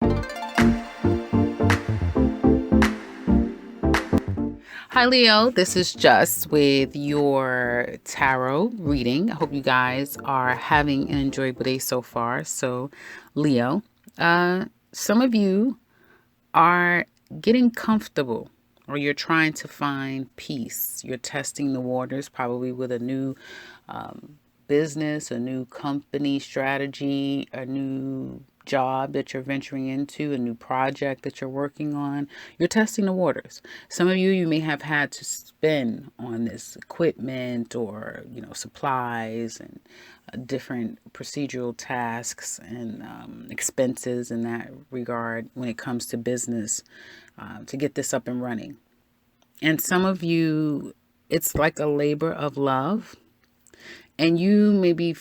Hi, Leo. This is Just with your tarot reading. I hope you guys are having an enjoyable day so far. So, Leo, some of you are getting comfortable or you're trying to find peace. You're testing the waters, probably with a new business, a new company strategy, a new job that you're venturing into, a new project that you're working on. You're testing the waters. Some of you may have had to spend on this equipment or, supplies and different procedural tasks and expenses in that regard when it comes to business to get this up and running. And some of you, it's like a labor of love, and you maybe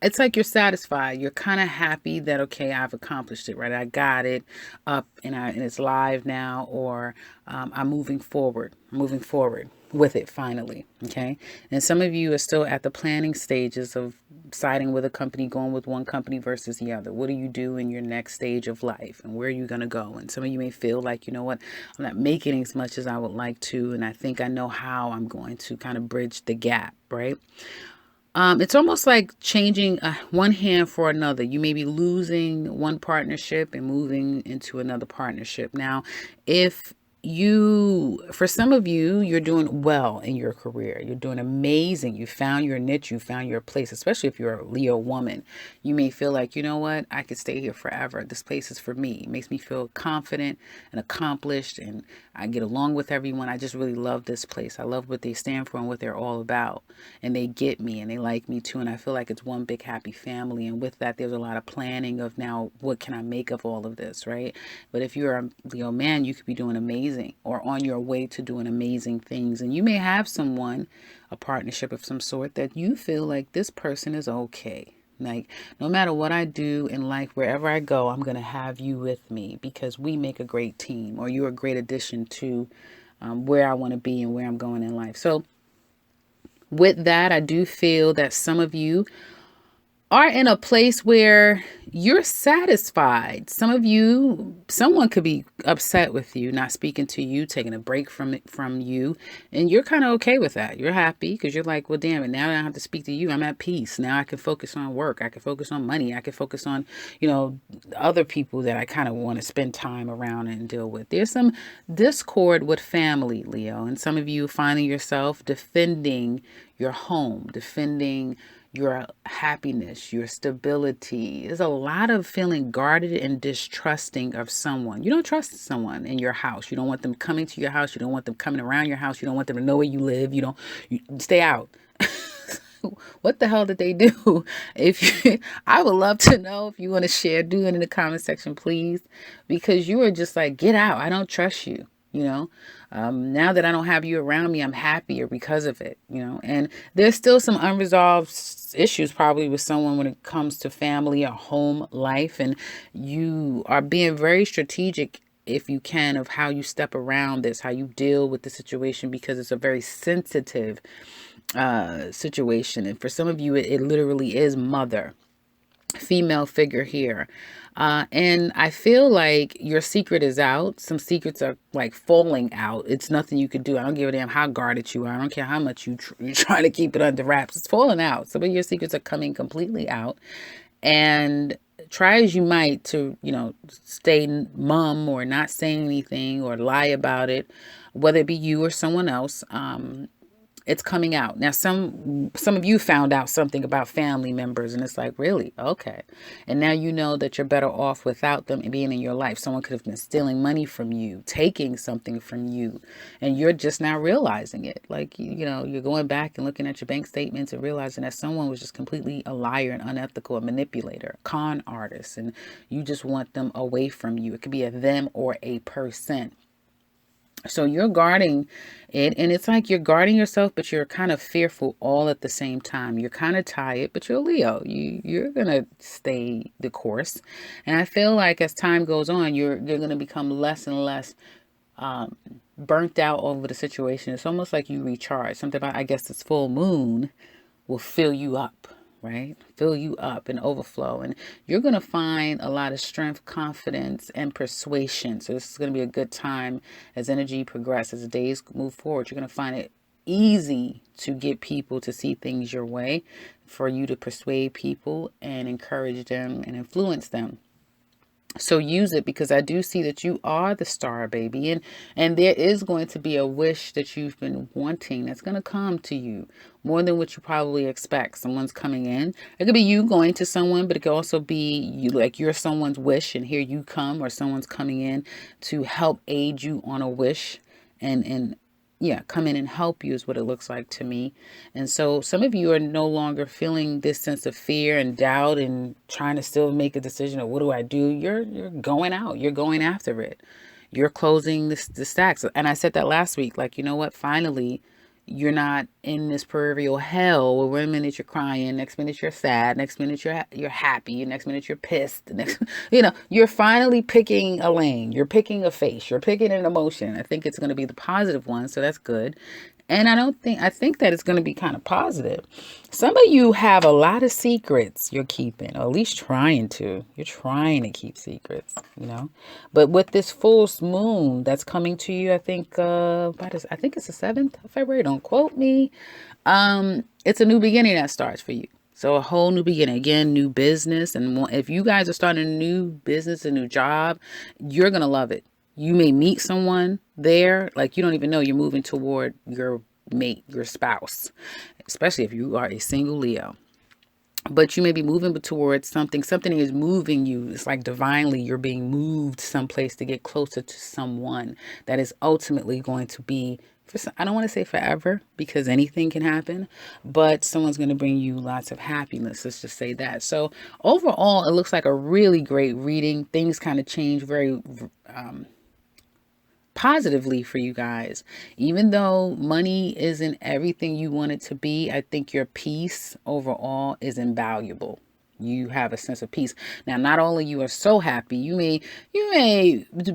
it's like you're satisfied. You're kind of happy that, okay, I've accomplished it, right? I got it up and it's live now, or I'm moving forward with it finally. Okay. And some of you are still at the planning stages of siding with a company, going with one company versus the other. What do you do in your next stage of life, and where are you going to go? And some of you may feel like, you know what, I'm not making as much as I would like to, and I think I know how I'm going to kind of bridge the gap, right? It's almost like changing one hand for another. You may be losing one partnership and moving into another partnership. Now, if for some of you, you're doing well in your career. You're doing amazing. You found your niche. You found your place, especially if you're a Leo woman. You may feel like, you know what, I could stay here forever. This place is for me. It makes me feel confident and accomplished, and I get along with everyone. I just really love this place. I love what they stand for and what they're all about. And they get me and they like me too. And I feel like it's one big happy family. And with that, there's a lot of planning of now, what can I make of all of this, right? But if you're a Leo man, you could be doing amazing or on your way to doing amazing things. And you may have someone, a partnership of some sort, that you feel like this person is okay. Like, no matter what I do in life, wherever I go, I'm going to have you with me because we make a great team, or you're a great addition to where I want to be and where I'm going in life. So, with that, I do feel that some of you are in a place where you're satisfied. Some of you, someone could be upset with you, not speaking to you, taking a break from you, and you're kind of okay with that. You're happy because you're like, well, damn it, now I don't have to speak to you. I'm at peace. Now I can focus on work. I can focus on money. I can focus on, other people that I kind of want to spend time around and deal with. There's some discord with family, Leo, and some of you finding yourself defending your home, defending your happiness, your stability. There's a lot of feeling guarded and distrusting of someone. You don't trust someone in your house. You don't want them coming to your house. You don't want them coming around your house. You don't want them to know where you live. You stay out. What the hell did they do? If you, I would love to know. If you want to share, do it in the comment section, please, because you are just like, get out. I don't trust you. Now that I don't have you around me, I'm happier because of it. And there's still some unresolved issues probably with someone when it comes to family or home life, and you are being very strategic, if you can, of how you step around this, how you deal with the situation, because it's a very sensitive situation. And for some of you, it literally is mother, female figure here. And I feel like your secret is out. Some secrets are like falling out. It's nothing you could do. I don't give a damn how guarded you are. I don't care how much you're trying to keep it under wraps. It's falling out. Some of your secrets are coming completely out. And try as you might to, stay mum or not saying anything or lie about it, whether it be you or someone else. It's coming out. Now, some of you found out something about family members, and it's like, really? Okay. And now you know that you're better off without them being in your life. Someone could have been stealing money from you, taking something from you, and you're just now realizing it. Like, you're going back and looking at your bank statements and realizing that someone was just completely a liar and unethical, a manipulator, a con artist, and you just want them away from you. It could be a them or a person. So you're guarding it, and it's like you're guarding yourself, but you're kind of fearful all at the same time. You're kind of tired, but you're Leo. You're gonna stay the course, and I feel like as time goes on, you're gonna become less and less burnt out over the situation. It's almost like you recharge. Something about, I guess, this full moon will fill you up, right? Fill you up and overflow. And you're going to find a lot of strength, confidence, and persuasion. So this is going to be a good time as energy progresses, as days move forward. You're going to find it easy to get people to see things your way, for you to persuade people and encourage them and influence them. So use it, because I do see that you are the star, baby. And there is going to be a wish that you've been wanting that's going to come to you more than what you probably expect. Someone's coming in. It could be you going to someone, but it could also be you, like you're someone's wish and here you come, or someone's coming in to help aid you on a wish. And yeah, come in and help you is what it looks like to me. And so some of you are no longer feeling this sense of fear and doubt and trying to still make a decision of what do I do. You're going out. You're going after it. You're closing the stacks. And I said that last week. Like, you know what? Finally, you're not in this proverbial hell where one minute you're crying, next minute you're sad, next minute you're happy, next minute you're pissed, next you're finally picking a lane, you're picking a face, you're picking an emotion. I think it's going to be the positive one, so that's good. And I think that it's going to be kind of positive. Some of you have a lot of secrets you're keeping, or at least trying to. You're trying to keep secrets, But with this full moon that's coming to you, I think I think it's the 7th of February. Don't quote me. It's a new beginning that starts for you. So a whole new beginning, again, new business. And if you guys are starting a new business, a new job, you're going to love it. You may meet someone there, like you don't even know you're moving toward your mate, your spouse, especially if you are a single Leo. But you may be moving towards something is moving you. It's like divinely you're being moved someplace to get closer to someone that is ultimately going to be, I don't want to say forever, because anything can happen, but someone's going to bring you lots of happiness. Let's just say that. So overall, it looks like a really great reading. Things kind of change very positively for you guys. Even though money isn't everything you want it to be, I think your peace overall is invaluable. You have a sense of peace. Now, not only you are so happy, you may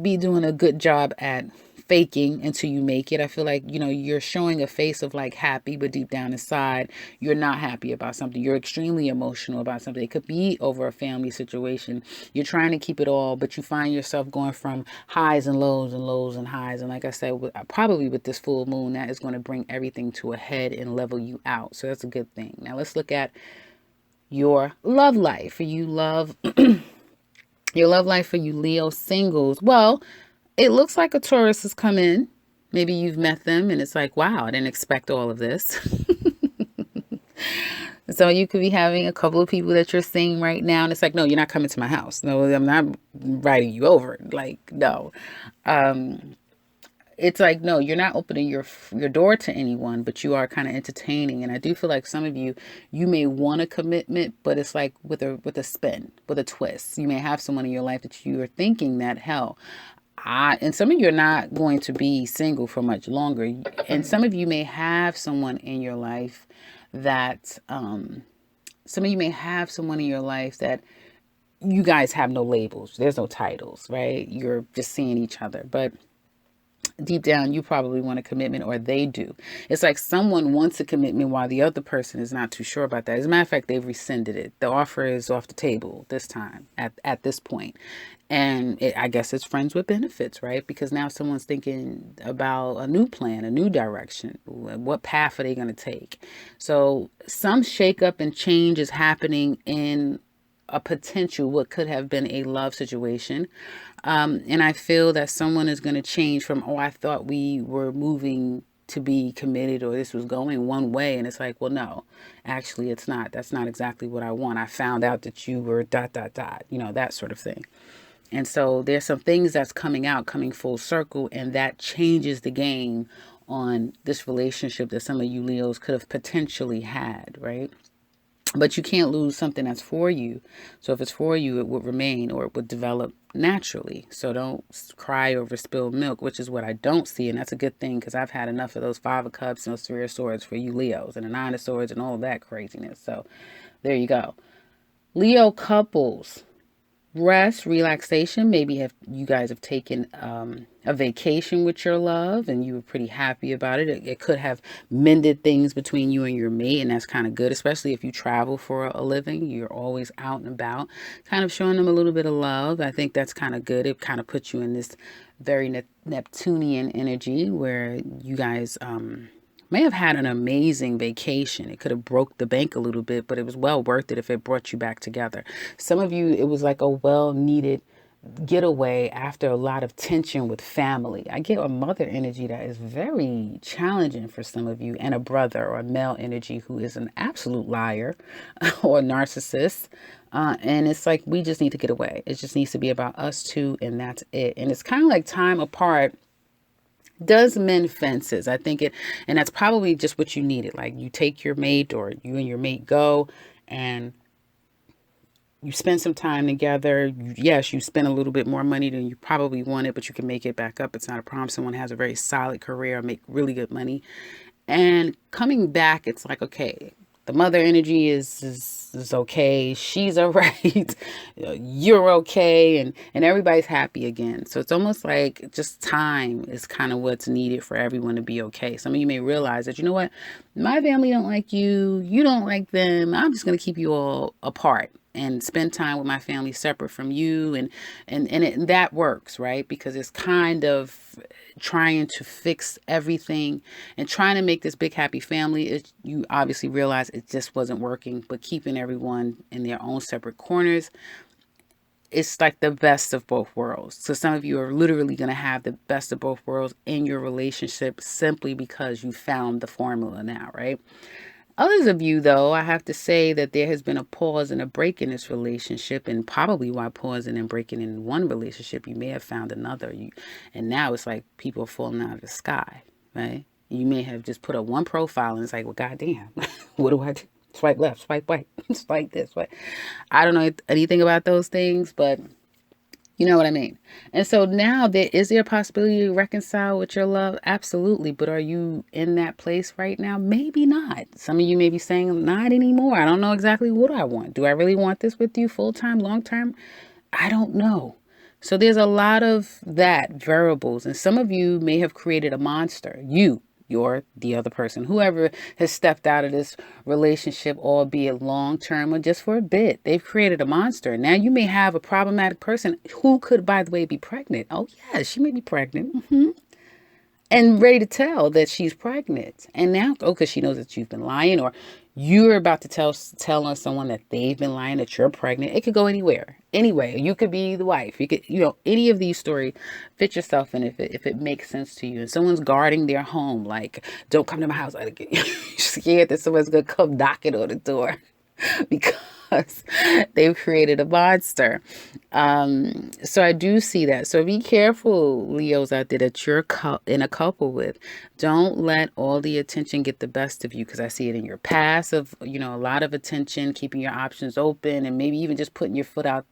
be doing a good job at faking until you make it. I feel like, you're showing a face of like happy, but deep down inside, you're not happy about something. You're extremely emotional about something. It could be over a family situation. You're trying to keep it all, but you find yourself going from highs and lows and lows and highs. And like I said, probably with this full moon, that is going to bring everything to a head and level you out. So that's a good thing. Now let's look at your love life. For you your love life for you Leo singles. Well, it looks like a Taurus has come in. Maybe you've met them and it's like, wow, I didn't expect all of this. So you could be having a couple of people that you're seeing right now, and it's like, no, you're not coming to my house. No, I'm not inviting you over. Like, no. It's like, no, you're not opening your door to anyone, but you are kind of entertaining. And I do feel like some of you may want a commitment, but it's like with a spin, with a twist. You may have someone in your life that you are thinking that, hell, and some of you are not going to be single for much longer. And some of you may have someone in your life that, you guys have no labels. There's no titles, right? You're just seeing each other. But deep down, you probably want a commitment, or they do. It's like someone wants a commitment while the other person is not too sure about that. As a matter of fact, they've rescinded it. The offer is off the table this time at this point. And I guess it's friends with benefits, right? Because now someone's thinking about a new plan, a new direction. What path are they going to take? So some shakeup and change is happening in a potential, what could have been a love situation. And I feel that someone is going to change from, I thought we were moving to be committed, or this was going one way. And it's like, well, no, actually it's not. That's not exactly what I want. I found out that you were ... that sort of thing. And so there's some things that's coming full circle, and that changes the game on this relationship that some of you Leos could have potentially had, right? But you can't lose something that's for you. So if it's for you, it would remain, or it would develop naturally. So don't cry over spilled milk, which is what I don't see. And that's a good thing, because I've had enough of those 5 of Cups and those 3 of Swords for you Leos, and the 9 of Swords and all of that craziness. So there you go. Leo couples. rest, relaxation. Maybe have you guys have taken a vacation with your love and you were pretty happy about it. It could have mended things between you and your mate, and that's kind of good, especially if you travel for a living. You're always out and about, kind of showing them a little bit of love. I think that's kind of good. It kind of puts you in this very Neptunian energy where you guys may have had an amazing vacation. It could have broke the bank a little bit, but it was well worth it if it brought you back together. Some of you, it was like a well needed getaway after a lot of tension with family. I get a mother energy that is very challenging for some of you, and a brother or a male energy who is an absolute liar or narcissist. And it's like we just need to get away. It just needs to be about us two, and that's it. And it's kind of like time apart does mend fences. I think it, and that's probably just what you needed. Like you take your mate or you and your mate go and you spend some time together. Yes, you spend a little bit more money than you probably wanted, but you can make it back up. It's not a problem. Someone has a very solid career, make really good money. And coming back, it's like, okay, the mother energy is okay. She's all right. You're okay. And everybody's happy again. So it's almost like just time is kind of what's needed for everyone to be okay. Some of you may realize that, you know what? My family don't like you. You don't like them. I'm just going to keep you all apart and spend time with my family separate from you, and that works, right? Because it's kind of trying to fix everything and trying to make this big happy family. You obviously realize it just wasn't working, but keeping everyone in their own separate corners, it's like the best of both worlds. So some of you are literally going to have the best of both worlds in your relationship simply because you found the formula now, right? Others of you, though, I have to say that there has been a pause and a break in this relationship, and probably while pausing and breaking in one relationship, you may have found another. And now it's like people are falling out of the sky, right? You may have just put up one profile and it's like, well, goddamn, what do I do? Swipe left, swipe right, swipe this, what? I don't know anything about those things, but you know what I mean? And so now is there a possibility to reconcile with your love? Absolutely. But are you in that place right now? Maybe not. Some of you may be saying, not anymore. I don't know exactly what I want. Do I really want this with you full time, long term? I don't know. So there's a lot of that variables. And some of you may have created a monster. You're the other person, whoever has stepped out of this relationship, albeit long term or just for a bit, they've created a monster. Now you may have a problematic person who could, by the way, be pregnant. Oh, yeah, she may be pregnant. And ready to tell that she's pregnant. And now, because she knows that you've been lying, or you're about to tell on someone that they've been lying that you're pregnant. It could go anywhere. Anyway, you could be the wife. You could, any of these stories, fit yourself in if it makes sense to you. And someone's guarding their home, like, don't come to my house. I get scared that someone's gonna come knocking on the door because they've created a monster. So I do see that. So be careful, Leos out there, that you're in a couple with. Don't let all the attention get the best of you, because I see it in your past of, a lot of attention, keeping your options open, and maybe even just putting your foot out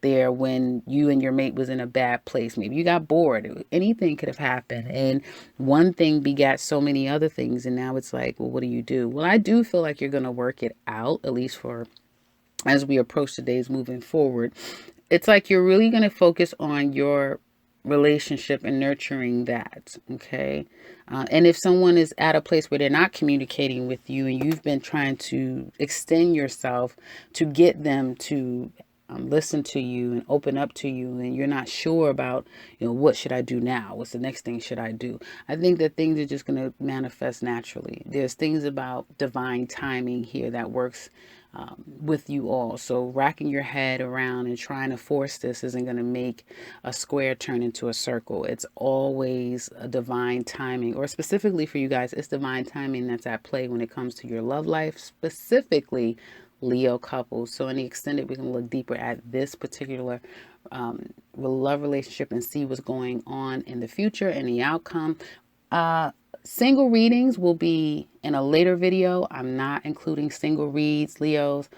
there when you and your mate was in a bad place. Maybe you got bored. Anything could have happened. And one thing begat so many other things. And now it's like, well, what do you do? Well, I do feel like you're going to work it out, at least for as we approach the days moving forward. It's like you're really going to focus on your relationship and nurturing that. Okay. And if someone is at a place where they're not communicating with you and you've been trying to extend yourself to get them to listen to you and open up to you, and you're not sure about, what should I do now? What's the next thing should I do? I think that things are just going to manifest naturally. There's things about divine timing here that works with you all. So racking your head around and trying to force this isn't going to make a square turn into a circle. It's always a divine timing, or specifically for you guys, it's divine timing that's at play when it comes to your love life, specifically Leo couples. So in the extended, we can look deeper at this particular love relationship and see what's going on in the future and the outcome. Single readings will be in a later video. I'm not including single reads, Leos.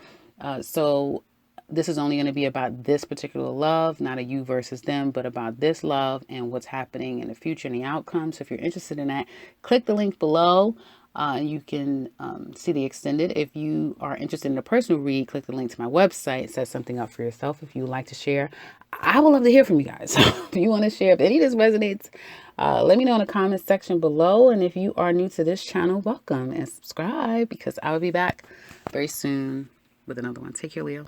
So this is only going to be about this particular love, not a you versus them, but about this love and what's happening in the future and the outcome. So if you're interested in that, click the link below. You can see the extended. If you are interested in a personal read, click the link to my website. Set something up for yourself if you would like to share. I would love to hear from you guys. If you want to share, if any of this resonates, let me know in the comments section below. And if you are new to this channel, welcome and subscribe, because I will be back very soon with another one. Take care, Leo.